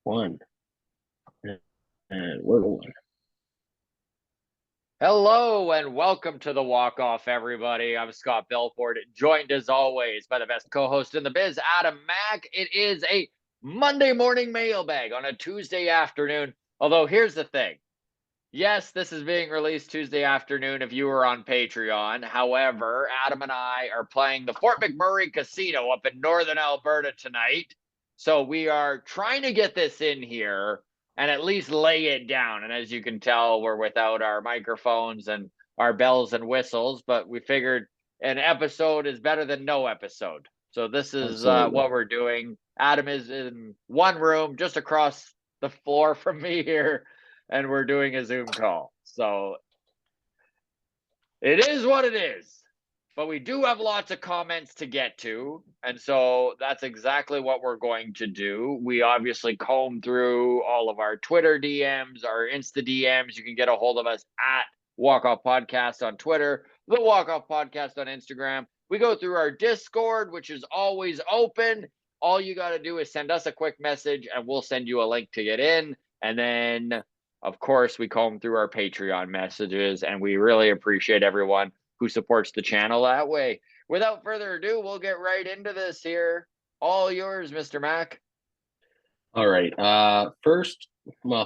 One. And we're going. Hello and welcome to the Walk Off, everybody. I'm Scott Belford, joined as always by the best co-host in the biz, Adam Mack. It is a Monday morning mailbag on a Tuesday afternoon. Although here's the thing. Yes, this is being released Tuesday afternoon if you are on Patreon. However, Adam and I are playing the Fort McMurray Casino up in northern Alberta tonight. So we are trying to get this in here and at least lay it down. And as you can tell, we're without our microphones and our bells and whistles, but we figured an episode is better than no episode. So this is Absolutely. what we're doing. Adam is in one room just across the floor from me here, and we're doing a Zoom call. So it is what it is. But we do have lots of comments to get to. And so that's exactly what we're going to do. We obviously comb through all of our Twitter DMs, our Insta DMs. You can get a hold of us at Walk Off Podcast on Twitter, the Walk Off Podcast on Instagram. We go through our Discord, which is always open. All you got to do is send us a quick message and we'll send you a link to get in. And then, of course, we comb through our Patreon messages, and we really appreciate everyone who supports the channel that way. Without further ado, we'll get right into this here. All yours, Mr. Mack. All right. First,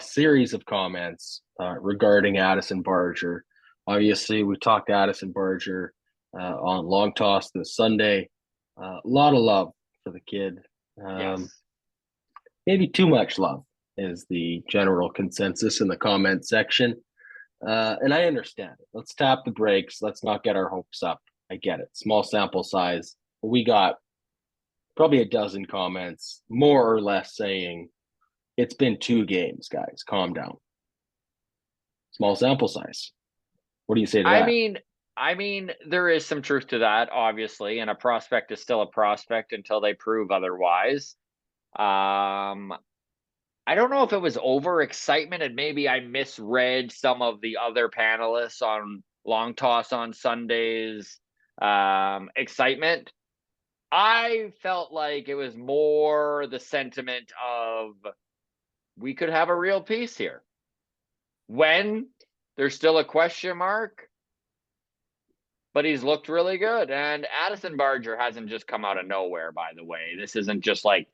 series of comments regarding Addison Barger. Obviously, we talked to Addison Barger on Long Toss this Sunday. A lot of love for the kid. Yes. Maybe too much love is the general consensus in the comment section. And I understand it. Let's tap the brakes. Let's not get our hopes up. I get it. Small sample size. We got probably a dozen comments, more or less, saying it's been 2 games, guys. Calm down. Small sample size. What do you say to that? I mean, there is some truth to that, obviously, and a prospect is still a prospect until they prove otherwise. I don't know if it was overexcitement and maybe I misread some of the other panelists on Long Toss on Sundays excitement. I felt like it was more the sentiment of we could have a real piece here. When there's still a question mark, but he's looked really good. And Addison Barger hasn't just come out of nowhere, by the way. This isn't just like,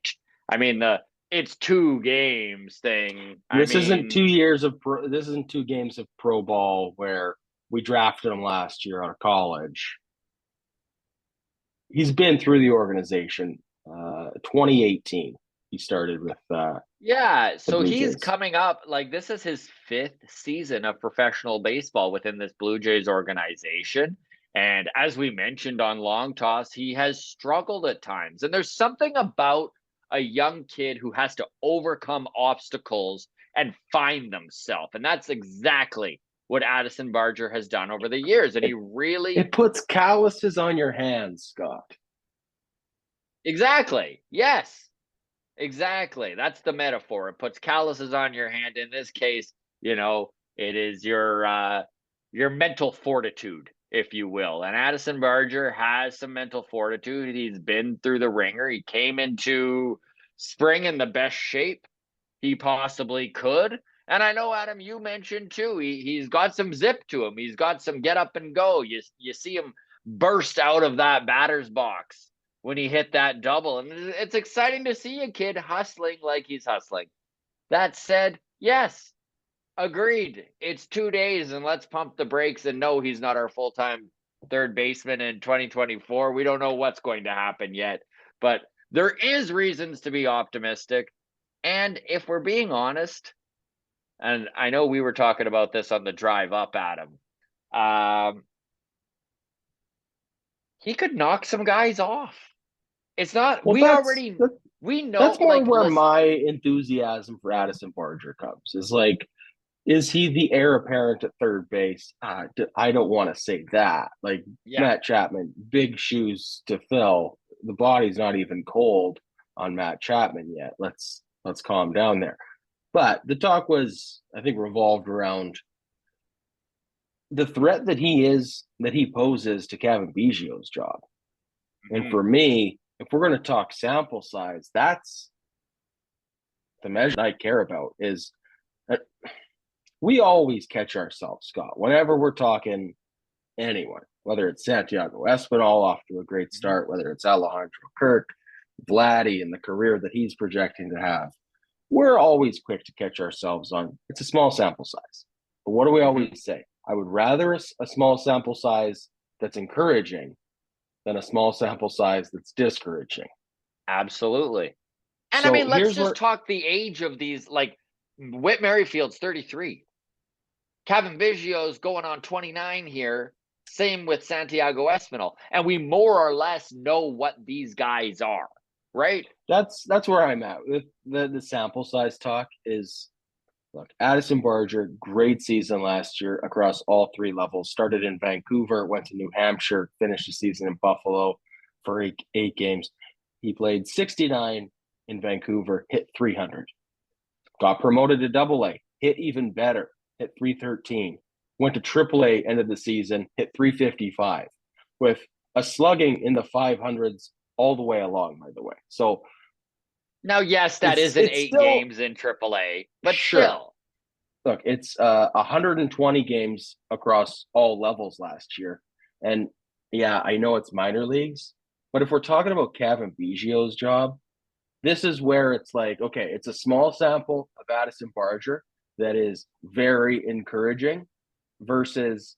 I mean, it's 2 games thing. This isn't 2 years of this isn't 2 games of pro ball where we drafted him last year out of college. He's been through the organization. 2018, he started with so Blue he's Jays. coming up, like, this is his 5th season of professional baseball within this Blue Jays organization. And as we mentioned on Long Toss, he has struggled at times. And there's something about a young kid who has to overcome obstacles and find themselves. And that's exactly what Addison Barger has done over the years. And he really... It puts calluses on your hands, Scott. Exactly. Yes. Exactly. That's the metaphor. It puts calluses on your hand. In this case, it is your mental fortitude, if you will. And Addison Barger has some mental fortitude. He's been through the ringer. He came into spring in the best shape he possibly could. And I know, Adam, you mentioned too, he's got some zip to him. He's got some get up and go. You see him burst out of that batter's box when he hit that double. And it's exciting to see a kid hustling like he's hustling. That said, yes, agreed. It's 2 days and let's pump the brakes and no, he's not our full-time third baseman in 2024. We don't know what's going to happen yet, but there is reasons to be optimistic. And if we're being honest, and I know we were talking about this on the drive up, Adam, he could knock some guys off. It's not, we know. That's more like, where listen, my enthusiasm for Addison Barger comes. Is like, is he the heir apparent at third base? I don't want to say that. Like, Matt Chapman, big shoes to fill. The body's not even cold on Matt Chapman yet. Let's calm down there. But the talk was, I think, revolved around the threat that he poses to Kevin Biggio's job. And for me, if we're going to talk sample size, that's the measure I care about is that we always catch ourselves, Scott, whenever we're talking anyone, whether it's Santiago Espinal off to a great start, whether it's Alejandro Kirk, Vladdy, and the career that he's projecting to have. We're always quick to catch ourselves on it's a small sample size. But what do we always say? I would rather a small sample size that's encouraging than a small sample size that's discouraging. Absolutely. And So I mean, let's here's just where talk the age of these. Like Whit Merrifield's 33. Kevin Biggio's going on 29 here. Same with Santiago Espinal. And we more or less know what these guys are, right? that's where I'm at. With the sample size talk is look, Addison Barger, great season last year across all three levels. Started in Vancouver, went to New Hampshire, finished the season in Buffalo for eight games. He played 69 in Vancouver, hit 300. Got promoted to Double A, hit even better, hit 313. Went to Triple A, end of the season, hit 355 with a slugging in the 500s all the way along, by the way. So now, yes, that isn't eight still, games in AAA, but sure. Still. Look, it's 120 games across all levels last year. And yeah, I know it's minor leagues, but if we're talking about Kevin Biggio's job, this is where it's like, okay, it's a small sample of Addison Barger that is very encouraging versus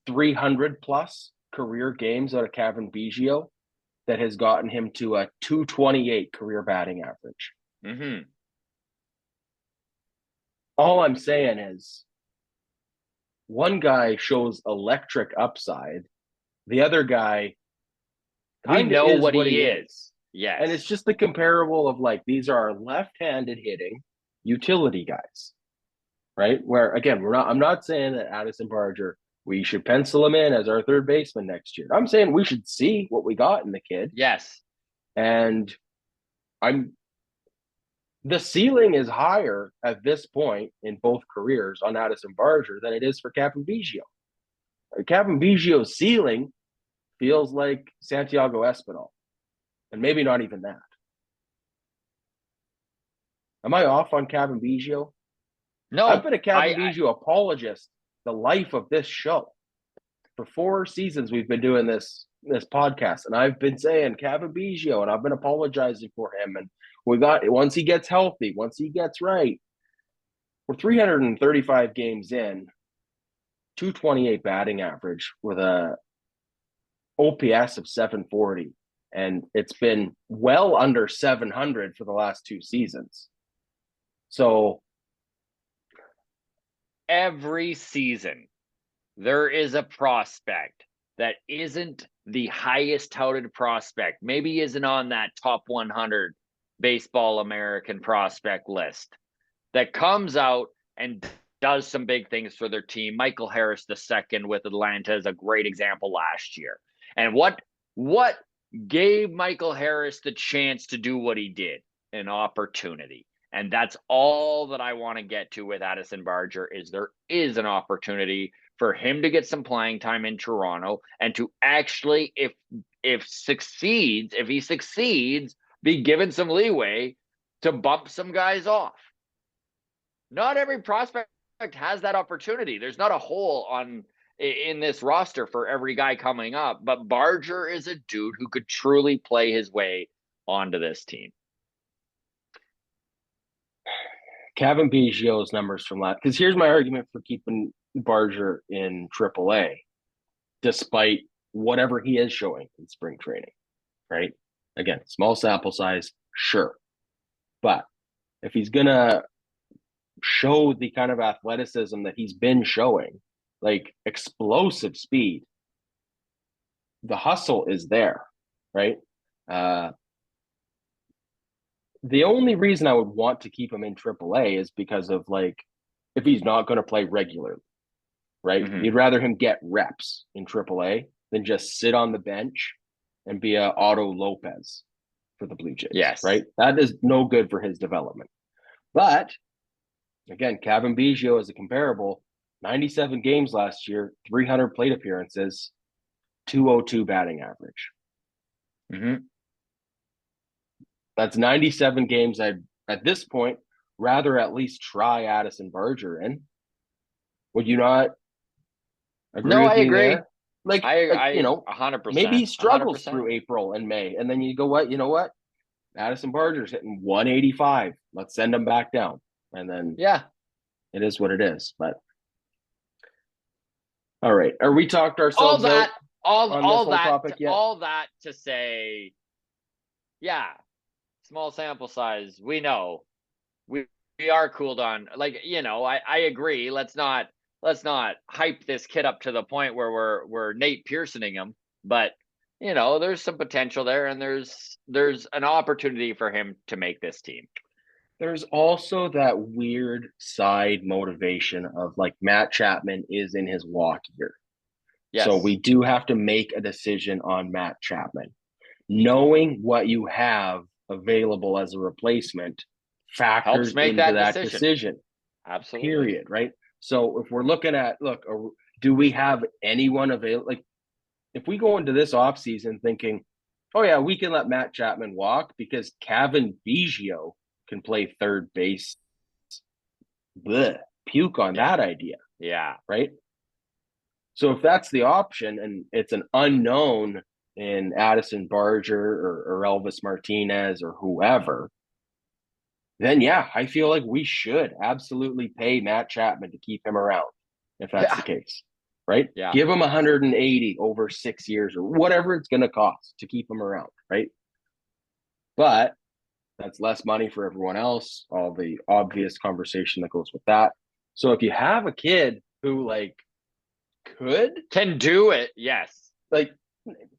300 plus career games out of Kevin Biggio that has gotten him to a 228 career batting average. Mm-hmm. All I'm saying is one guy shows electric upside. The other guy, we know what he is. Yes. And it's just the comparable of like, these are left-handed hitting utility guys, right? Where again, I'm not saying that Addison Barger, we should pencil him in as our third baseman next year. I'm saying we should see what we got in the kid. Yes. And the ceiling is higher at this point in both careers on Addison Barger than it is for Kevin Biggio. Kevin Biggio's ceiling feels like Santiago Espinal, and maybe not even that. Am I off on Kevin Biggio? No. I've been a Kevin Biggio apologist the life of this show. For 4 seasons we've been doing this podcast, and I've been saying Kevin Biggio, and I've been apologizing for him. And we got once he gets healthy, once he gets right, we're 335 games in, 228 batting average with a OPS of 740, and it's been well under 700 for the last 2 seasons. So every season there is a prospect that isn't the highest touted prospect, maybe isn't on that top 100 baseball American prospect list, that comes out and does some big things for their team. Michael Harris II with Atlanta is a great example last year. And what gave Michael Harris the chance to do what he did? An opportunity. And that's all that I want to get to with Addison Barger is there is an opportunity for him to get some playing time in Toronto and to actually, if he succeeds, be given some leeway to bump some guys off. Not every prospect has that opportunity. There's not a hole in this roster for every guy coming up, but Barger is a dude who could truly play his way onto this team. Kevin Biggio's numbers from last, because here's my argument for keeping Barger in AAA, despite whatever he is showing in spring training, right? Again, small sample size, sure. But if he's going to show the kind of athleticism that he's been showing, like explosive speed, the hustle is there, right? The only reason I would want to keep him in AAA is because of like, if he's not going to play regularly, right? Mm-hmm. You'd rather him get reps in AAA than just sit on the bench and be a Otto Lopez for the Blue Jays. Yes. Right? That is no good for his development. But again, Kevin Biggio is a comparable. 97 games last year, 300 plate appearances, 202 batting average. Mm-hmm. That's 97 games I'd at this point rather at least try Addison Barger in. Would you not agree No, with I me agree. there? Like you know, 100%, maybe he struggles 100%. through April and May, and then you go, what? You know what? Addison Barger's hitting 185. Let's send him back down, and then Yeah. it is what it is. But all right, are we talked All ourselves that, out on this all whole that, topic yet? all that to say, yeah, small sample size. We know we are cooled on. Like, you know, I agree. Let's not hype this kid up to the point where we're Nate Pearsoning him. But you know, there's some potential there, and there's an opportunity for him to make this team. There's also that weird side motivation of like Matt Chapman is in his walk year. Yes. So we do have to make a decision on Matt Chapman. Knowing what you have available as a replacement factors into that decision. Absolutely. Period. Right. So if we're looking at, do we have anyone available? Like, if we go into this offseason thinking, oh, yeah, we can let Matt Chapman walk because Cavan Biggio can play third base. Blech, puke on that idea. Yeah. Right. So if that's the option and it's an unknown in Addison Barger or Elvis Martinez or whoever, then yeah, I feel like we should absolutely pay Matt Chapman to keep him around if that's the case, right? Yeah. Give him 180 over 6 years or whatever it's going to cost to keep him around, right? But that's less money for everyone else, all the obvious conversation that goes with that. So if you have a kid who can do it, yes. Like,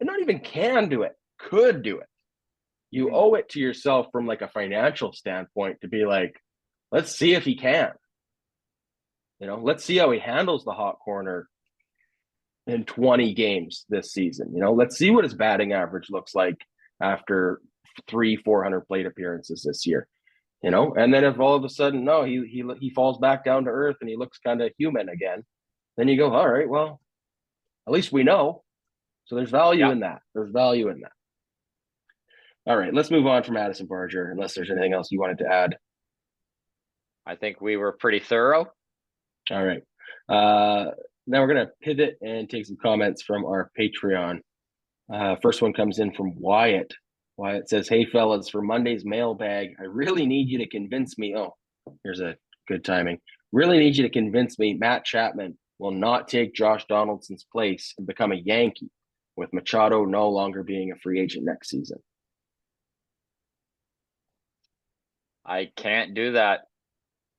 not even can do it, could do it. You owe it to yourself from like a financial standpoint to be like, let's see if he can. You know, let's see how he handles the hot corner in 20 games this season. You know, let's see what his batting average looks like after 400 plate appearances this year. You know, and then if all of a sudden, no, he falls back down to earth and he looks kind of human again, then you go, all right, well, at least we know. So there's value in that. There's value in that. All right, let's move on from Addison Barger, unless there's anything else you wanted to add. I think we were pretty thorough. All right. Now we're going to pivot and take some comments from our Patreon. First one comes in from Wyatt. Wyatt says, hey, fellas, for Monday's mailbag, I really need you to convince me. Oh, here's a good timing. Really need you to convince me Matt Chapman will not take Josh Donaldson's place and become a Yankee, with Machado no longer being a free agent next season. I can't do that.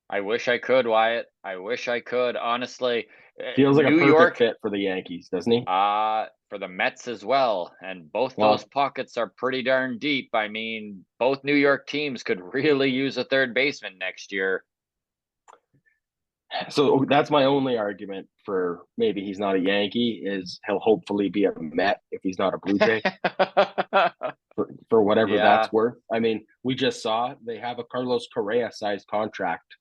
I wish I could, Wyatt. I wish I could. Honestly, feels like New a perfect fit for the Yankees, doesn't he? For the Mets as well, and both those pockets are pretty darn deep. I mean, both New York teams could really use a third baseman next year. So that's my only argument for maybe he's not a Yankee is he'll hopefully be a Met if he's not a Blue Jay for whatever that's worth. I mean, we just saw they have a Carlos Correa sized contract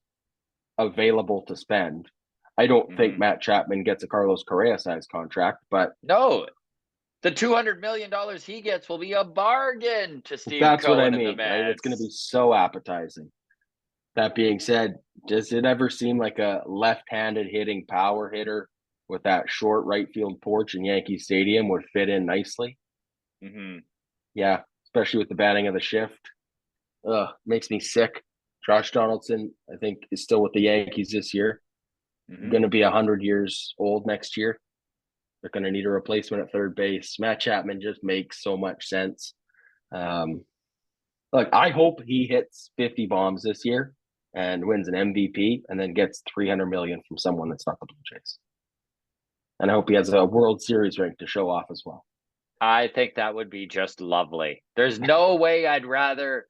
available to spend. I don't think Matt Chapman gets a Carlos Correa sized contract, but no, the $200 million he gets will be a bargain to Steve that's Cohen what I and mean, the right? It's going to be so appetizing. That being said, does it ever seem like a left-handed hitting power hitter with that short right field porch in Yankee Stadium would fit in nicely? Yeah, especially with the batting of the shift. Makes me sick. Josh Donaldson, I think, is still with the Yankees this year. Going to be 100 years old next year. They're going to need a replacement at third base. Matt Chapman just makes so much sense. Look, I hope he hits 50 bombs this year and wins an MVP and then gets $300 million from someone that's not the Blue Jays. And I hope he has a World Series ring to show off as well. I think that would be just lovely. There's no way I'd rather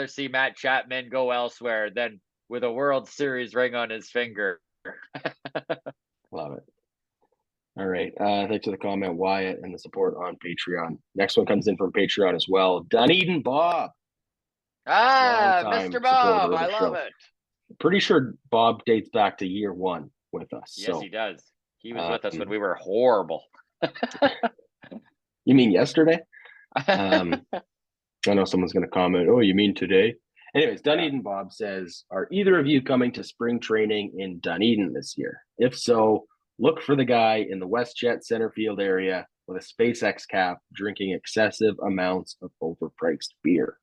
see Matt Chapman go elsewhere than with a World Series ring on his finger. Love it. All right. Thanks for the comment, Wyatt, and the support on Patreon. Next one comes in from Patreon as well. Dunedin Bob. Mr. Bob, I love it. Pretty sure Bob dates back to year one with us. Yes, he does. He was with us when we were horrible. You mean yesterday? I know someone's going to comment, oh, you mean today? Anyways, Dunedin Bob says, are either of you coming to spring training in Dunedin this year? If so, look for the guy in the WestJet center field area with a SpaceX cap drinking excessive amounts of overpriced beer.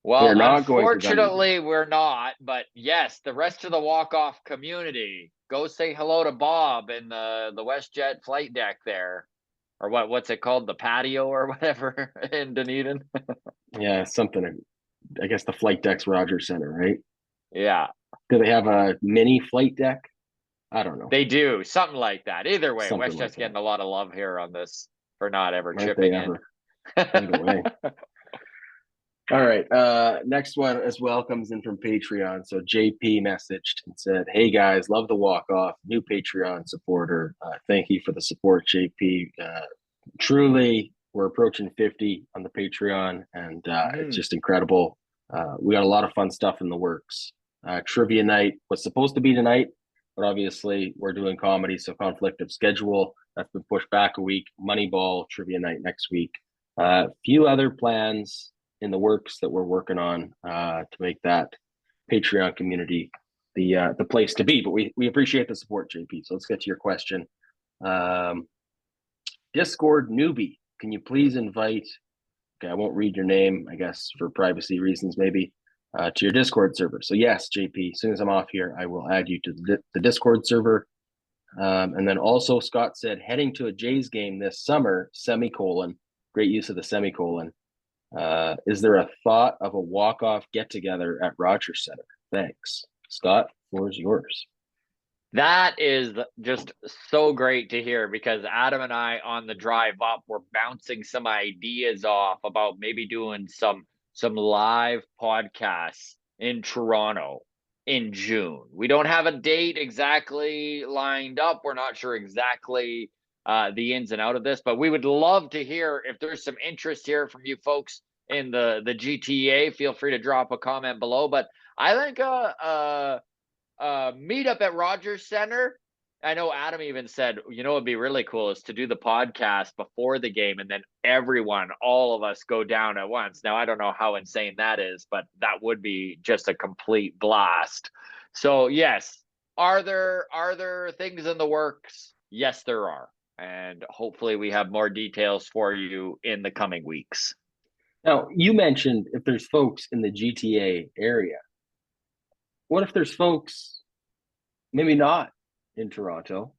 Well, not going to unfortunately, we're not. But yes, the rest of the walk-off community, go say hello to Bob in the WestJet flight deck there, or what's it called, the patio or whatever in Dunedin. Yeah, something. I guess the flight deck's Rogers Center, right? Yeah, Do they have a mini flight deck? I don't know. they do something like that. Either way, Something WestJet's like getting that. a lot of love here on this for not ever Aren't chipping they in. ever? Right away. All right. Next one as well comes in from Patreon. So JP messaged and said, "Hey guys, love the walk off. New Patreon supporter. Thank you for the support, JP. Truly, we're approaching 50 on the Patreon, and it's just incredible. We got a lot of fun stuff in the works. Trivia night was supposed to be tonight, but obviously we're doing comedy, so conflict of schedule. That's been pushed back a week. Moneyball trivia night next week. A few other plans in the works that we're working on to make that Patreon community the place to be. But we appreciate the support, JP. So let's get to your question. Discord newbie, can you please invite? Okay, I won't read your name, I guess for privacy reasons, maybe to your Discord server. So yes, JP, as soon as I'm off here, I will add you to the Discord server. And then also Scott said, heading to a Jays game this summer, semicolon, great use of the semicolon. Is there a thought of a walk-off get-together at Rogers Center? Thanks. Scott, the floor is yours. That is just so great to hear, because Adam and I on the drive up were bouncing some ideas off about maybe doing some live podcasts in Toronto in June. We don't have a date exactly lined up. We're not sure exactly the ins and out of this, but we would love to hear if there's some interest here from you folks in the GTA. Feel free to drop a comment below. But I think meetup at Rogers Center. I know Adam even said, it'd be really cool is to do the podcast before the game, and then all of us go down at once. Now, I don't know how insane that is, but that would be just a complete blast. So yes, are there things in the works? Yes, there are. And hopefully we have more details for you in the coming weeks. Now, you mentioned if there's folks in the GTA area. What if there's folks maybe not in Toronto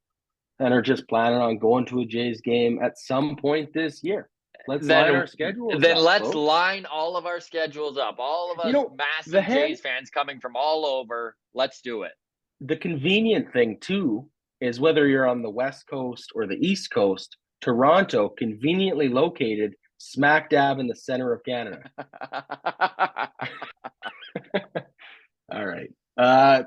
and are just planning on going to a Jays game at some point this year? Let's line our schedules then up, let's folks. line all of our schedules up. All of us massive Jays fans coming from all over. Let's do it. The convenient thing, too, is whether you're on the West Coast or the East Coast, Toronto, conveniently located smack dab in the center of Canada. All right.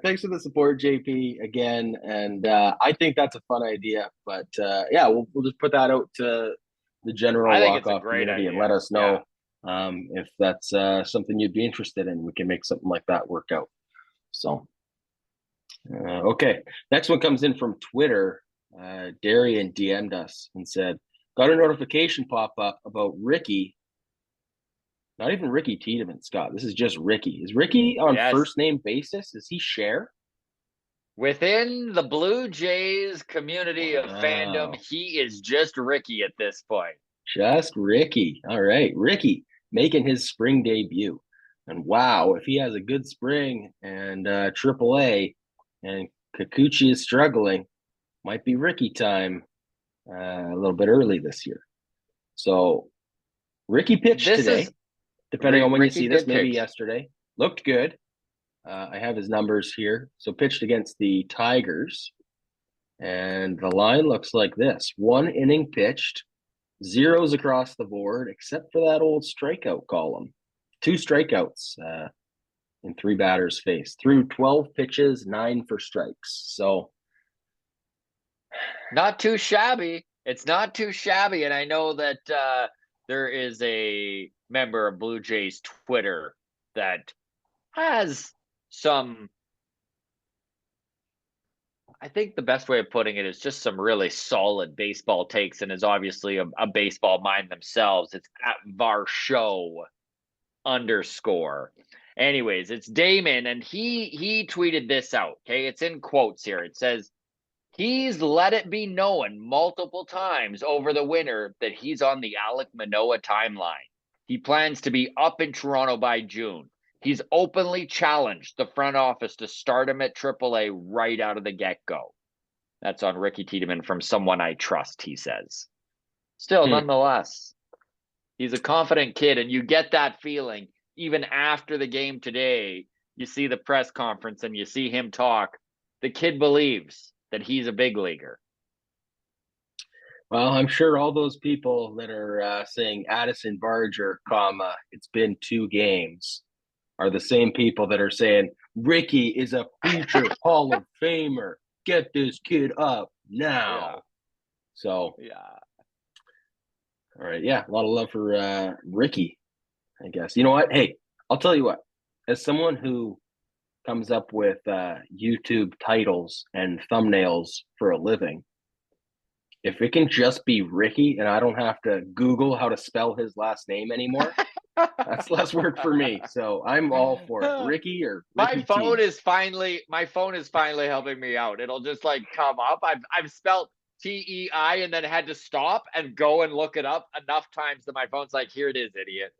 Thanks for the support, JP, again. And I think that's a fun idea. But yeah, we'll just put that out to the general walk-off community and let us know if that's something you'd be interested in. We can make something like that work out. So, okay. Next one comes in from Twitter. Darian DM'd us and said, got a notification pop up about Ricky. Not even Ricky Tiedemann, Scott. This is just Ricky. Is Ricky on first name basis? Is he share? Within the Blue Jays community of fandom, he is just Ricky at this point. Just Ricky. All right. Ricky making his spring debut. And wow, if he has a good spring and AAA and Kikuchi is struggling, might be Ricky time a little bit early this year. So Ricky pitched today. Depending on when you see this, maybe yesterday. Looked good. I have his numbers here. So pitched against the Tigers. And the line looks like this. 1 inning pitched, zeros across the board, except for that old strikeout column. 2 strikeouts in 3 batters faced. Threw 12 pitches, 9 for strikes. So not too shabby. It's not too shabby. And I know that there is a member of Blue Jays Twitter that has some, I think the best way of putting it is just some really solid baseball takes, and is obviously a baseball mind themselves. It's at Varsho_. Anyways, it's Damon, and he tweeted this out. Okay, it's in quotes here. It says, he's let it be known multiple times over the winter that he's on the Alek Manoah timeline. He plans to be up in Toronto by June. He's openly challenged the front office to start him at AAA right out of the get-go. That's on Ricky Tiedemann from someone I trust, he says. Still, nonetheless, he's a confident kid, and you get that feeling even after the game today. You see the press conference and you see him talk. The kid believes that he's a big leaguer. Well, I'm sure all those people that are saying Addison Barger, comma, it's been 2 games, are the same people that are saying Ricky is a future Hall of Famer. Get this kid up now. Yeah. So, yeah. All right. Yeah. A lot of love for Ricky, I guess. You know what? Hey, I'll tell you what. As someone who comes up with YouTube titles and thumbnails for a living, if it can just be Ricky and I don't have to Google how to spell his last name anymore, that's less work for me. So I'm all for it. Ricky or Ricky my phone T. is finally helping me out. It'll just like come up. I've spelled TEI and then had to stop and go and look it up enough times that my phone's like, here it is, idiot.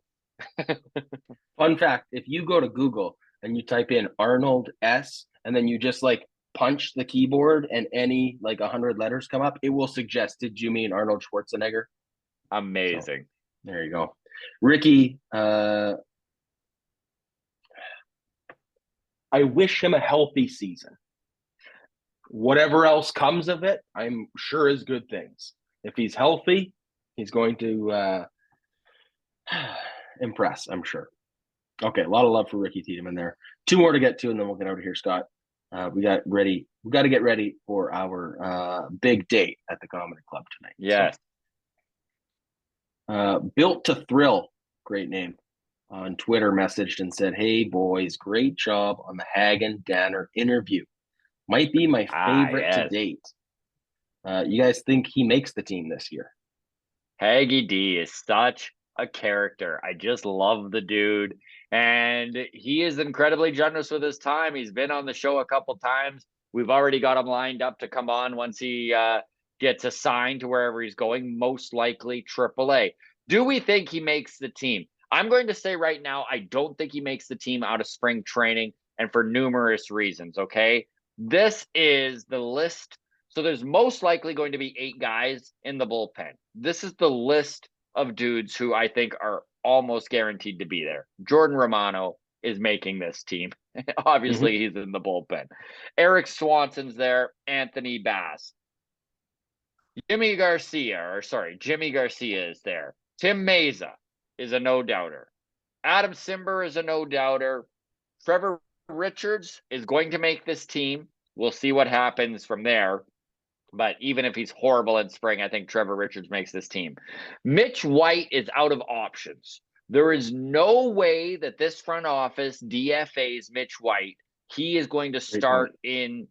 Fun fact, if you go to Google and you type in Arnold S and then you just like punch the keyboard and any like 100 letters come up, it will suggest, did you mean Arnold Schwarzenegger? Amazing. So, there you go. Ricky, I wish him a healthy season. Whatever else comes of it, I'm sure is good things. If he's healthy, he's going to impress, I'm sure. Okay, a lot of love for Ricky Tiedemann there. 2 more to get to, and then we'll get out of here, Scott. We got to get ready for our big date at the Comedy Club tonight. Yes. So, Built to Thrill, great name, on Twitter messaged and said, "Hey boys, great job on the Hagen Danner interview. Might be my favorite to date. You guys think he makes the team this year?" Haggy D is such a character. I just love the dude. And he is incredibly generous with his time. He's been on the show a couple times. We've already got him lined up to come on once he gets assigned to wherever he's going, most likely AAA. Do we think he makes the team? I'm going to say right now, I don't think he makes the team out of spring training, and for numerous reasons, okay? This is the list. So there's most likely going to be 8 guys in the bullpen. This is the list of dudes who I think are almost guaranteed to be there. Jordan Romano is making this team. Obviously, he's in the bullpen. Eric Swanson's there. Anthony Bass. Jimmy Garcia is there. Tim Meza is a no-doubter. Adam Simber is a no-doubter. Trevor Richards is going to make this team. We'll see what happens from there. But even if he's horrible in spring, I think Trevor Richards makes this team. Mitch White is out of options. There is no way that this front office DFAs Mitch White. He is going to start in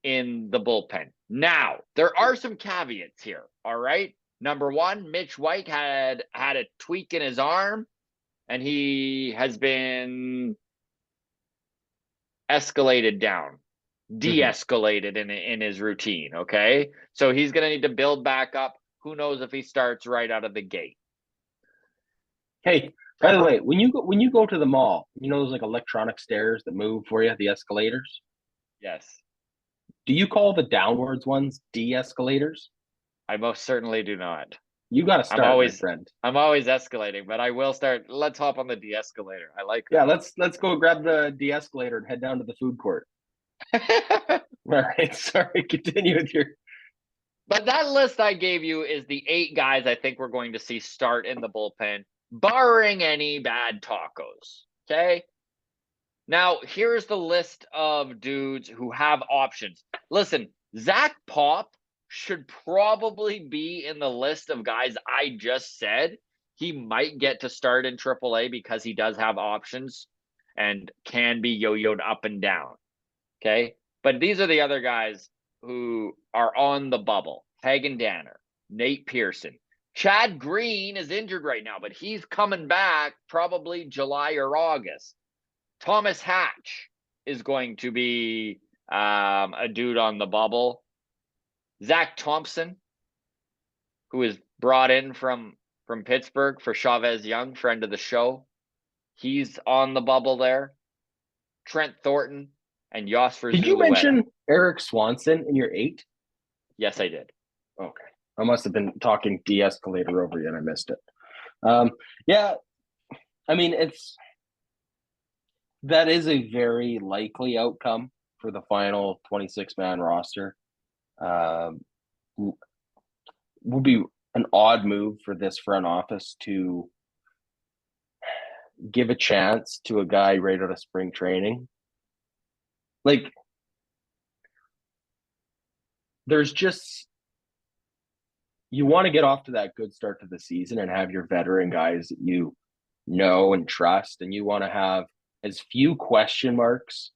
the bullpen. Now, there are some caveats here, all right? Number one, Mitch White had a tweak in his arm, and he has been escalated down. De-escalated in his routine, okay? So he's going to need to build back up. Who knows if he starts right out of the gate. Hey, by the way, when you go to the mall, you know those like electronic stairs that move for you, the escalators? Yes. Do you call the downwards ones de-escalators? I most certainly do not. You got to start, my friend. I'm always escalating, but I will start. Let's hop on the de-escalator. I like that. Yeah, let's go grab the de-escalator and head down to the food court. All right, sorry, continue with your. But that list I gave you is the 8 guys I think we're going to see start in the bullpen, barring any bad tacos. Okay. Now, here's the list of dudes who have options. Listen, Zach Pop should probably be in the list of guys I just said. He might get to start in AAA because he does have options and can be yo-yoed up and down. Okay. But these are the other guys who are on the bubble. Hagen Danner, Nate Pearson. Chad Green is injured right now, but he's coming back probably July or August. Thomas Hatch is going to be a dude on the bubble. Zach Thompson, who is brought in from Pittsburgh for Chavez Young, friend of the show. He's on the bubble there. Trent Thornton and Yosfer Did you Zulueta. mention Eric Swanson in your 8? Yes, I did. Okay. I must have been talking de-escalator over you and I missed it. Yeah, I mean, that is a very likely outcome for the final 26-man roster. Would be an odd move for this front office to give a chance to a guy right out of spring training. Like, there's just, you want to get off to that good start to the season and have your veteran guys that you know and trust, and you want to have as few question marks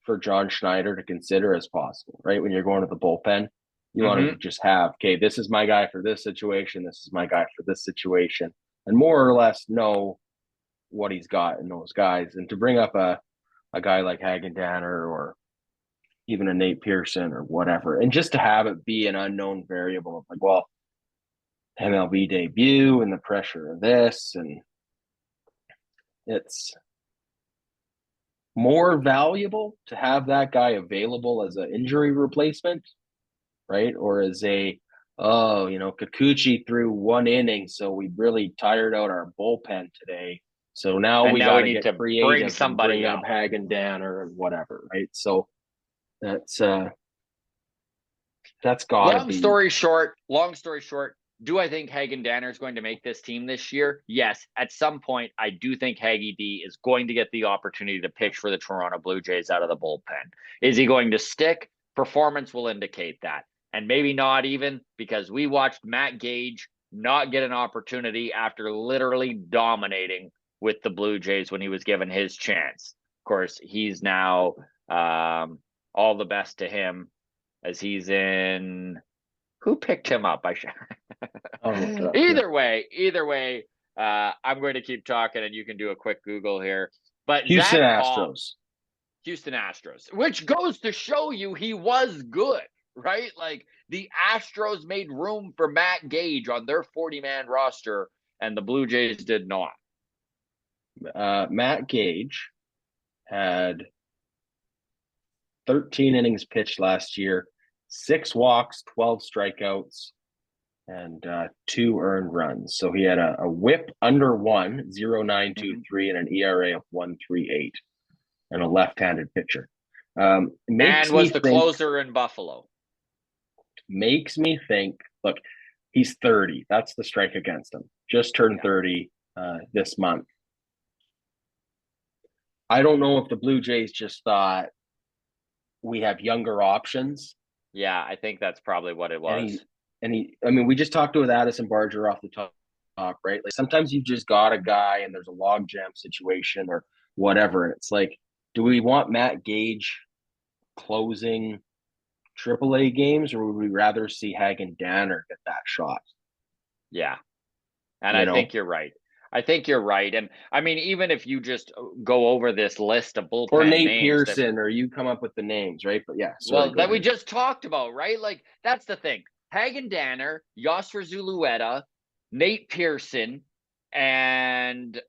for John Schneider to consider as possible, right? When you're going to the bullpen, you want to just have, okay, this is my guy for this situation, this is my guy for this situation, and more or less know what he's got in those guys. And to bring up a guy like Hagen Danner or even a Nate Pearson or whatever, and just to have it be an unknown variable of like, well, MLB debut and the pressure of this, and it's more valuable to have that guy available as an injury replacement, right? Or as Kikuchi threw 1 inning, so we really tired out our bullpen today. So now we got to get creative bring somebody and bring up Hagen Danner and whatever, right? So that's got to be. Long story short, do I think Hagen Danner is going to make this team this year? Yes. At some point, I do think Haggy D is going to get the opportunity to pitch for the Toronto Blue Jays out of the bullpen. Is he going to stick? Performance will indicate that. And maybe not even, because we watched Matt Gage not get an opportunity after literally dominating with the Blue Jays when he was given his chance. Of course, he's now all the best to him as he's in. Who picked him up? Either way, I'm going to keep talking and you can do a quick Google here. But Houston Astros, which goes to show you he was good, right? Like, the Astros made room for Matt Gage on their 40-man roster, and the Blue Jays did not. Matt Gage had 13 innings pitched last year, 6 walks, 12 strikeouts, and 2 earned runs. So he had a whip under 1, 0.923, and an ERA of 1.38, and a left-handed pitcher. And was the closer in Buffalo. Makes me think, look, he's 30. That's the strike against him. Just turned 30 this month. I don't know if the Blue Jays just thought we have younger options. Yeah, I think that's probably what it was. We just talked with Addison Barger off the top, right? Like, sometimes you just got a guy and there's a logjam situation or whatever. And it's like, do we want Matt Gage closing AAA games, or would we rather see Hagen Danner get that shot? Yeah. And I think you're right. And I mean, even if you just go over this list of bullpen or Nate names Pearson, or you come up with the names, right? But yeah, that we just talked about, right? Like, that's the thing. Hagen Danner, Yosfer Zulueta, Nate Pearson, and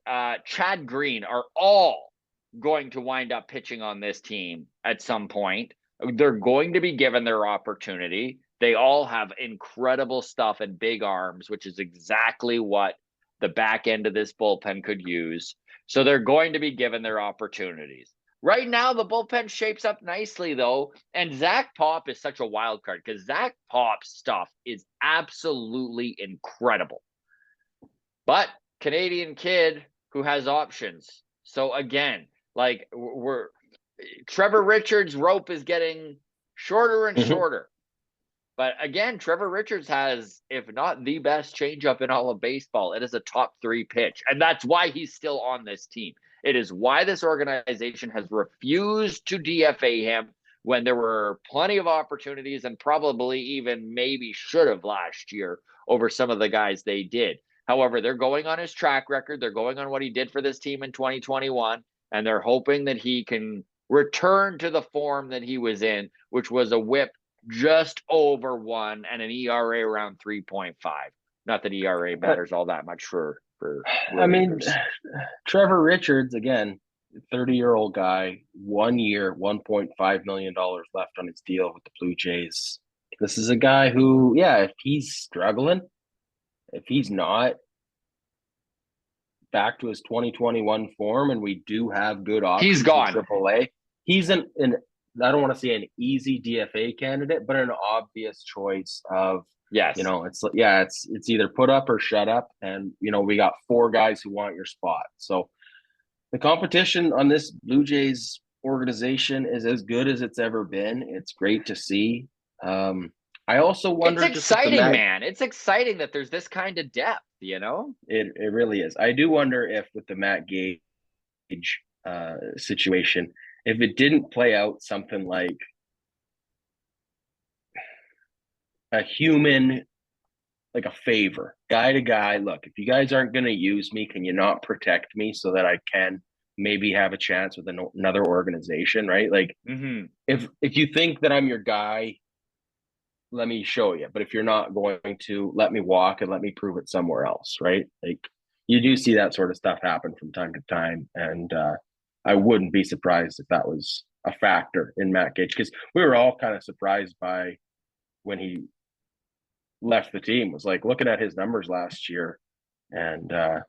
Chad Green are all going to wind up pitching on this team at some point. They're going to be given their opportunity. They all have incredible stuff and big arms, which is exactly what the back end of this bullpen could use. So they're going to be given their opportunities. Right now, the bullpen shapes up nicely, though, and Zach Pop is such a wild card because Zach Pop's stuff is absolutely incredible. But Canadian kid who has options. So again, like, Trevor Richards' rope is getting shorter and shorter. But again, Trevor Richards has, if not the best changeup in all of baseball. It is a top 3 pitch, and that's why he's still on this team. It is why this organization has refused to DFA him when there were plenty of opportunities, and probably even maybe should have last year over some of the guys they did. However, they're going on his track record. They're going on what he did for this team in 2021. and they're hoping that he can return to the form that he was in, which was a whip just over 1 and an ERA around 3.5. Not that ERA matters all that much for I mean, relievers. Trevor Richards, again, 30-year-old guy, 1 year, $1.5 million left on his deal with the Blue Jays. This is a guy who, yeah, if he's struggling, if he's not back to his 2021 form, and we do have good options He's gone. in AAA, he's an I don't want to say an easy DFA candidate, but an obvious choice of, yes, it's either put up or shut up, and we got 4 guys who want your spot. So the competition on this Blue Jays organization is as good as it's ever been. It's great to see. I also wonder. It's exciting, man. It's exciting that there's this kind of depth. It really is. I do wonder if with the Matt Gage situation, if it didn't play out something like a human, like a favor, guy to guy. Look, if you guys aren't going to use me, can you not protect me so that I can maybe have a chance with another organization, right? Like, if you think that I'm your guy, let me show you. But if you're not going to, let me walk and let me prove it somewhere else, right? Like, you do see that sort of stuff happen from time to time, and I wouldn't be surprised if that was a factor in Matt Gage, because we were all kind of surprised by when he left the team. Was like looking at his numbers last year, and the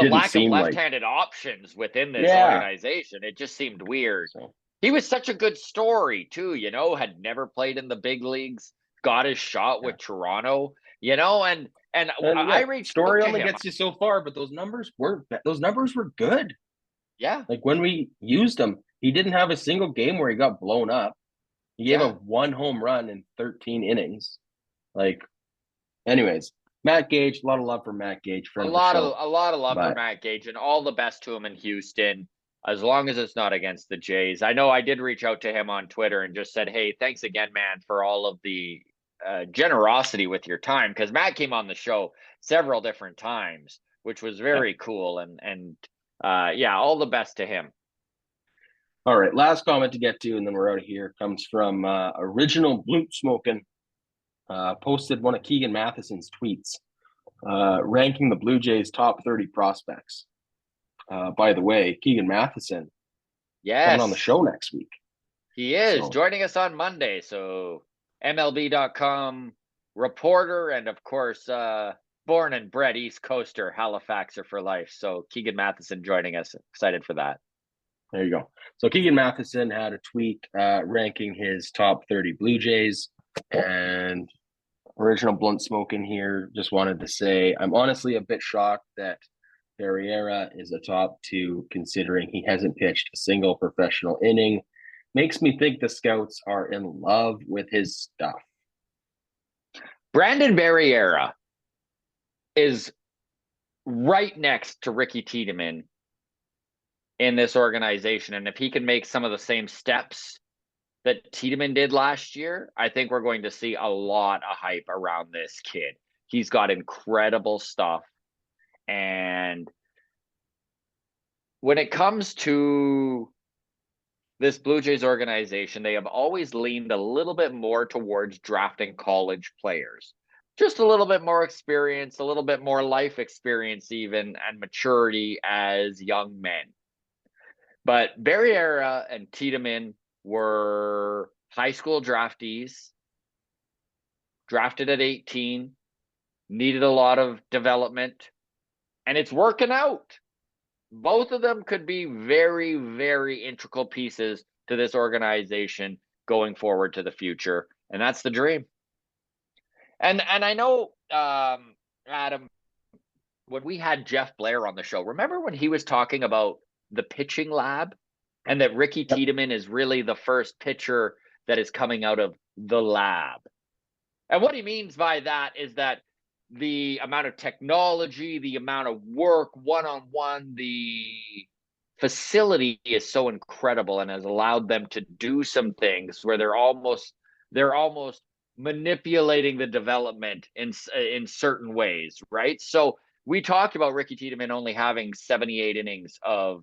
lack of left-handed options within this organization. It just seemed weird. So, he was such a good story too, had never played in the big leagues, got his shot with Toronto, and I reached story only gets you so far, but those numbers were good. Yeah. Like when we used him, he didn't have a single game where he got blown up. He gave up 1 home run in 13 innings. Like, anyways, Matt Gage, a lot of love for Matt Gage. A lot of love for Matt Gage, and all the best to him in Houston, as long as it's not against the Jays. I know I did reach out to him on Twitter and just said, hey, thanks again, man, for all of the generosity with your time, because Matt came on the show several different times, which was very cool, and all the best to him. All right, last comment to get to, and then we're out of here, comes from Original Blunt Smoking. Posted one of Keegan Matheson's tweets ranking the Blue Jays top 30 prospects. By the way, Keegan Matheson coming on the show next week. He is joining us on Monday. So MLB.com reporter, and of course, born and bred East Coaster, Halifaxer for life. So Keegan Matheson joining us. Excited for that. There you go. So Keegan Matheson had a tweet ranking his top 30 Blue Jays, and Original Blunt Smoking here just wanted to say, I'm honestly a bit shocked that Barriera is a top 2, considering he hasn't pitched a single professional inning. Makes me think the scouts are in love with his stuff. Brandon Barriera is right next to Ricky Tiedemann in this organization. And if he can make some of the same steps that Tiedeman did last year, I think we're going to see a lot of hype around this kid. He's got incredible stuff. And when it comes to this Blue Jays organization, they have always leaned a little bit more towards drafting college players. Just a little bit more experience, a little bit more life experience even, and maturity as young men. But Barriera and Tiedeman were high school draftees, drafted at 18, needed a lot of development, and it's working out. Both of them could be very, very integral pieces to this organization going forward to the future, and that's the dream. And I know, Adam, when we had Jeff Blair on the show, remember when he was talking about the pitching lab, and that Ricky Tiedemann is really the first pitcher that is coming out of the lab? And what he means by that is that the amount of technology, the amount of work, one-on-one, the facility is so incredible and has allowed them to do some things where they're almost manipulating the development in certain ways, right? So we talked about Ricky Tiedemann only having 78 innings of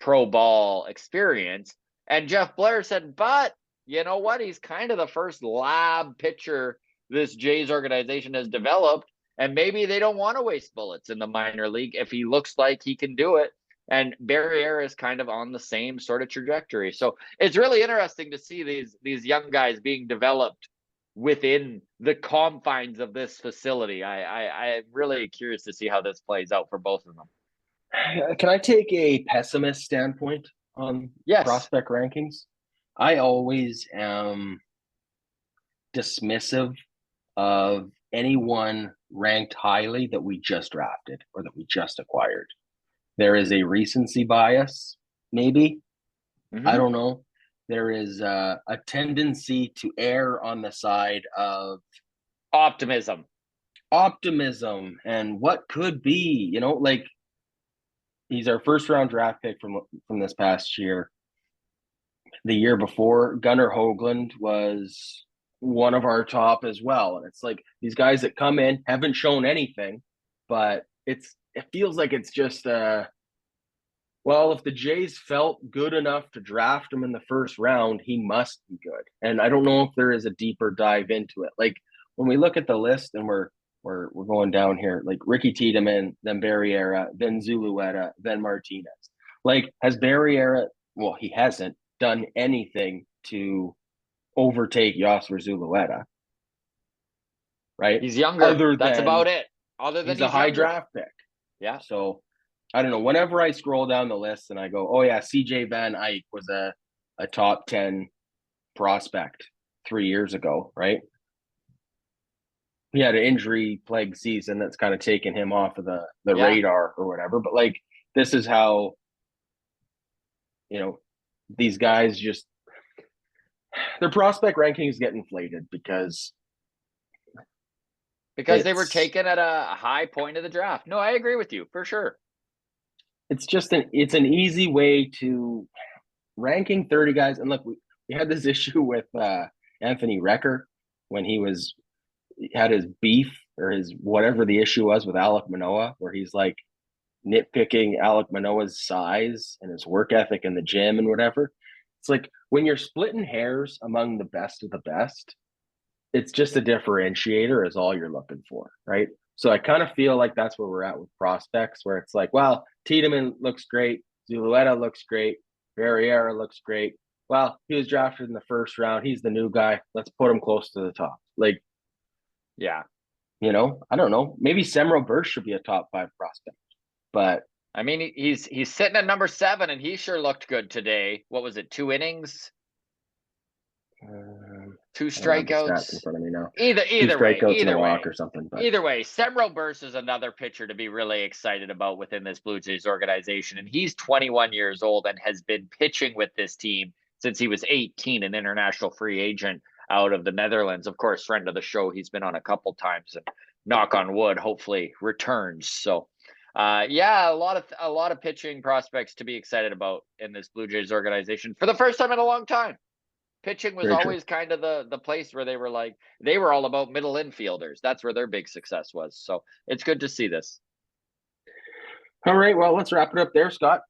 pro ball experience. And Jeff Blair said, but you know what? He's kind of the first lab pitcher this Jays organization has developed. And maybe they don't want to waste bullets in the minor league if he looks like he can do it. And Barriera is kind of on the same sort of trajectory. So it's really interesting to see these young guys being developed within the confines of this facility. I'm really curious to see how this plays out for both of them. Can I take a pessimist standpoint on prospect rankings? I always am dismissive of anyone ranked highly that we just drafted or that we just acquired. There is a recency bias, maybe. I don't know. There is a tendency to err on the side of optimism and what could be, you know, like he's our first round draft pick from this past year. The year before, Gunnar Hoagland was one of our top as well. And it's like these guys that come in haven't shown anything, but it feels like it's just well, if the Jays felt good enough to draft him in the first round, he must be good. And I don't know if there is a deeper dive into it. Like when we look at the list and we're going down here, like Ricky Tiedemann, then Barriera, then Zulueta, then Martinez. Like has Barriera, well, he hasn't done anything to overtake Yosver Zulueta, right? He's younger. That's about it. Other than he's a high draft pick. Yeah. So I don't know. Whenever I scroll down the list and I go, oh yeah, CJ Van Eyck was a top 10 prospect 3 years ago, right? He had an injury plagued season that's kind of taken him off of the radar or whatever. But like, this is how, you know, these guys just, their prospect rankings get inflated because they were taken at a high point of the draft. No, I agree with you for sure. It's just it's an easy way to ranking 30 guys. And look, we had this issue with Anthony Recker when he had his beef or his whatever the issue was with Alek Manoah, where he's like nitpicking Alek Manoah's size and his work ethic in the gym and whatever. It's like when you're splitting hairs among the best of the best, it's just a differentiator is all you're looking for, right? So I kind of feel like that's where we're at with prospects, where it's like, well, Tiedeman looks great, Zulueta looks great, Barriera looks great. Well, he was drafted in the first round. He's the new guy. Let's put him close to the top. Like, yeah, you know, I don't know. Maybe Semro Burst should be a top 5 prospect, but I mean, he's sitting at number 7, and he sure looked good today. What was it? 2 innings. 2 strikeouts in front of me now. Either way, walk or something. But. Either way, Semro Burst is another pitcher to be really excited about within this Blue Jays organization, and he's 21 years old and has been pitching with this team since he was 18, an international free agent out of the Netherlands. Of course, friend of the show, he's been on a couple times, and knock on wood, hopefully returns. So, yeah, a lot of pitching prospects to be excited about in this Blue Jays organization for the first time in a long time. Pitching was always kind of the place where they were all about middle infielders. That's where their big success was. So it's good to see this. All right. Well, let's wrap it up there, Scott.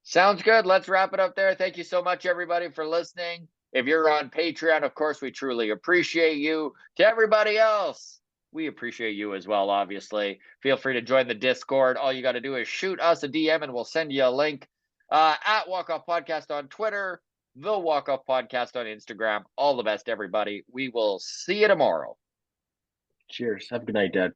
Sounds good. Let's wrap it up there. Thank you so much, everybody, for listening. If you're on Patreon, of course, we truly appreciate you. To everybody else, we appreciate you as well, obviously. Feel free to join the Discord. All you got to do is shoot us a DM and we'll send you a link. At Walk Off Podcast on Twitter, the Walk Off Podcast on Instagram. All the best, everybody. We will see you tomorrow. Cheers. Have a good night, Dad.